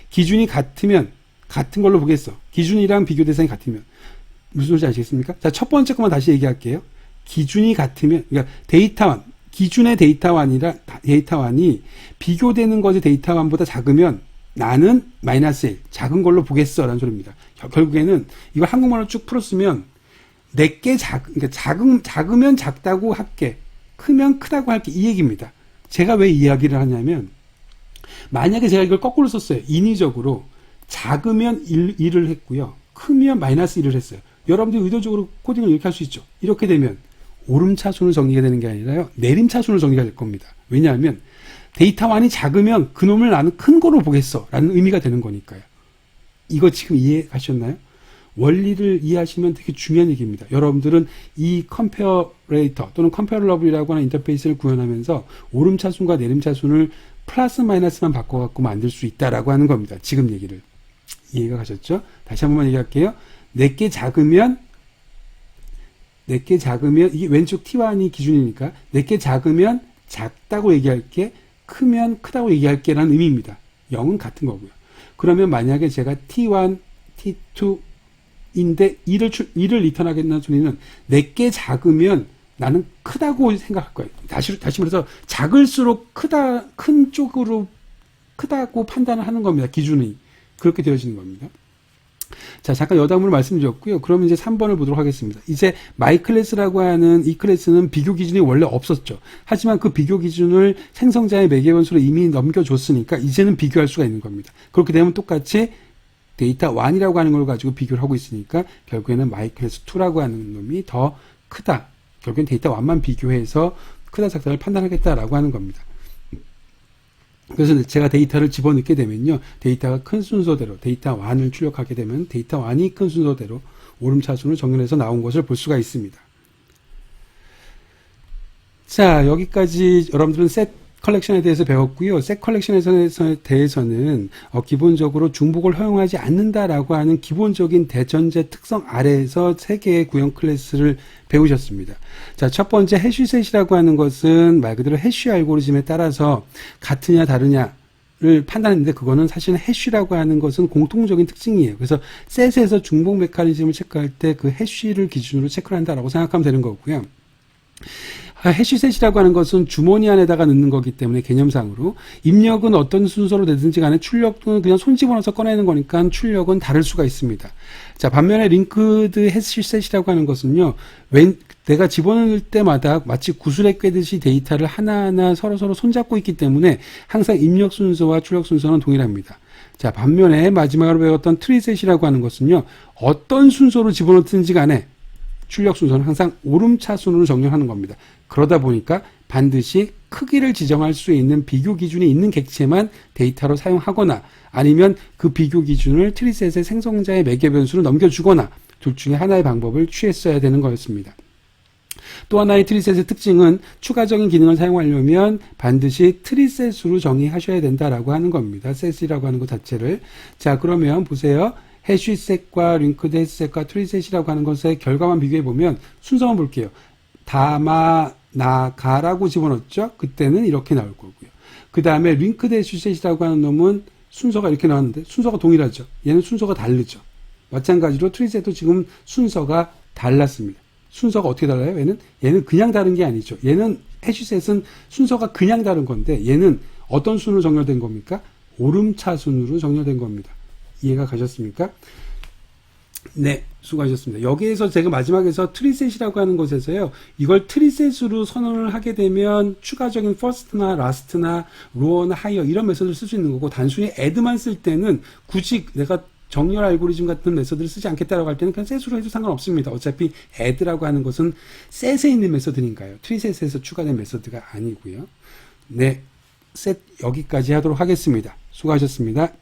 기준이 같으면 같은 걸로 보겠어. 기준이랑 비교 대상이 같으면 무슨 소리인지 아시겠습니까? 자, 첫 번째 것만 다시 얘기할게요. 기준이 같으면, 그러니까 데이터1, 기준의 데이터1이 비교되는 것의 데이터1보다 작으면 나는 마이너스 1, 작은 걸로 보겠어 라는 소리입니다. 결국에는 이걸 한국말로 쭉 풀었으면 내게 그러니까 작으면 작다고 할게, 크면 크다고 할게, 이 얘기입니다. 제가 왜 이 이야기를 하냐면, 만약에 제가 이걸 거꾸로 썼어요. 인위적으로 작으면 1을 했고요, 크면 마이너스 1을 했어요. 여러분들이 의도적으로 코딩을 이렇게 할 수 있죠. 이렇게 되면 오름차순으로 정리가 되는 게 아니라요, 내림차순으로 정리가 될 겁니다. 왜냐하면 데이터1이 작으면 그놈을 나는 큰 거로 보겠어 라는 의미가 되는 거니까요. 이거 지금 이해하셨나요? 원리를 이해하시면 되게 중요한 얘기입니다. 여러분들은 이 컴페어레이터 또는 컴페어러블이라고 하는 인터페이스를 구현하면서 오름차순과 내림차순을 플러스 마이너스만 바꿔갖고 만들 수 있다라고 하는 겁니다. 지금 얘기를. 이해가 가셨죠? 다시 한 번만 얘기할게요. 내게 작으면 이게 왼쪽 T1이 기준이니까 내게 작으면 작다고 얘기할게, 크면 크다고 얘기할게 라는 의미입니다. 0은 같은 거고요. 그러면 만약에 제가 T1, T2인데 2를 리턴하겠다는 소리는 내게 작으면 나는 크다고 생각할 거예요. 다시 말해서 작을수록 큰 쪽으로 크다고 판단을 하는 겁니다. 기준이. 그렇게 되어지는 겁니다. 자, 잠깐 여담으로 말씀드렸고요. 그러면 이제 3번을 보도록 하겠습니다. 이제 마이 클래스라고 하는 이 클래스는 비교 기준이 원래 없었죠. 하지만 그 비교 기준을 생성자의 매개변수로 이미 넘겨줬으니까 이제는 비교할 수가 있는 겁니다. 그렇게 되면 똑같이 데이터 1이라고 하는 걸 가지고 비교를 하고 있으니까 결국에는 마이 클래스 2라고 하는 놈이 더 크다. 결국엔 데이터 1만 비교해서 크다 작다를 판단하겠다라고 하는 겁니다. 그래서 제가 데이터를 집어넣게 되면요, 데이터가 큰 순서대로 데이터 1을 출력하게 되면 데이터 1이 큰 순서대로 오름차순을 정렬해서 나온 것을 볼 수가 있습니다. 자, 여기까지 여러분들은 셋 컬렉션에 대해서 배웠고요. 셋 컬렉션에 대해서는 기본적으로 중복을 허용하지 않는다라고 하는 기본적인 대전제 특성 아래에서 3개의 구형 클래스를 배우셨습니다. 자, 첫 번째 해쉬셋이라고 하는 것은 말 그대로 해쉬 알고리즘에 따라서 같으냐 다르냐를 판단했는데, 그거는 사실은 해쉬라고 하는 것은 공통적인 특징이에요. 그래서 셋에서 중복 메커니즘을 체크할 때 그 해쉬를 기준으로 체크를 한다라고 생각하면 되는 거고요. 해쉬셋이라고 하는 것은 주머니 안에다가 넣는 거기 때문에 개념상으로 입력은 어떤 순서로 되든지 간에 출력은 그냥 손 집어넣어서 꺼내는 거니까 출력은 다를 수가 있습니다. 자, 반면에 링크드 해쉬셋이라고 하는 것은요, 내가 집어넣을 때마다 마치 구슬에 꿰듯이 데이터를 하나하나 서로 손잡고 있기 때문에 항상 입력 순서와 출력 순서는 동일합니다. 자, 반면에 마지막으로 배웠던 트리셋이라고 하는 것은요, 어떤 순서로 집어넣든지 간에 출력 순서는 항상 오름차순으로 정렬하는 겁니다. 그러다 보니까 반드시 크기를 지정할 수 있는 비교 기준이 있는 객체만 데이터로 사용하거나 아니면 그 비교 기준을 트리셋의 생성자의 매개변수로 넘겨주거나 둘 중에 하나의 방법을 취했어야 되는 거였습니다. 또 하나의 트리셋의 특징은 추가적인 기능을 사용하려면 반드시 트리셋으로 정의하셔야 된다라고 하는 겁니다. 셋이라고 하는 것 자체를. 자, 그러면 보세요. 해쉬셋과 링크드 해쉬셋과 트리셋이라고 하는 것의 결과만 비교해보면 순서만 볼게요. 다마, 나, 가라고 집어넣었죠? 그때는 이렇게 나올 거고요. 그 다음에 링크드 해쉬셋이라고 하는 놈은 순서가 이렇게 나왔는데 순서가 동일하죠. 얘는 순서가 다르죠. 마찬가지로 트리셋도 지금 순서가 달랐습니다. 순서가 어떻게 달라요? 얘는 그냥 다른 게 아니죠. 얘는 해쉬셋은 순서가 그냥 다른 건데 얘는 어떤 순으로 정렬된 겁니까? 오름차순으로 정렬된 겁니다. 이해가 가셨습니까? 네, 수고하셨습니다. 여기에서 제가 마지막에서 트리셋이라고 하는 것에서요, 이걸 트리셋으로 선언을 하게 되면 추가적인 first나 last나 lower나 higher 이런 메서드를 쓸 수 있는 거고, 단순히 add만 쓸 때는 굳이 내가 정렬 알고리즘 같은 메서드를 쓰지 않겠다라고 할 때는 그냥 셋으로 해도 상관없습니다. 어차피 add라고 하는 것은 셋에 있는 메서드니까요. 트리셋에서 추가된 메서드가 아니고요. 네, 셋 여기까지 하도록 하겠습니다. 수고하셨습니다.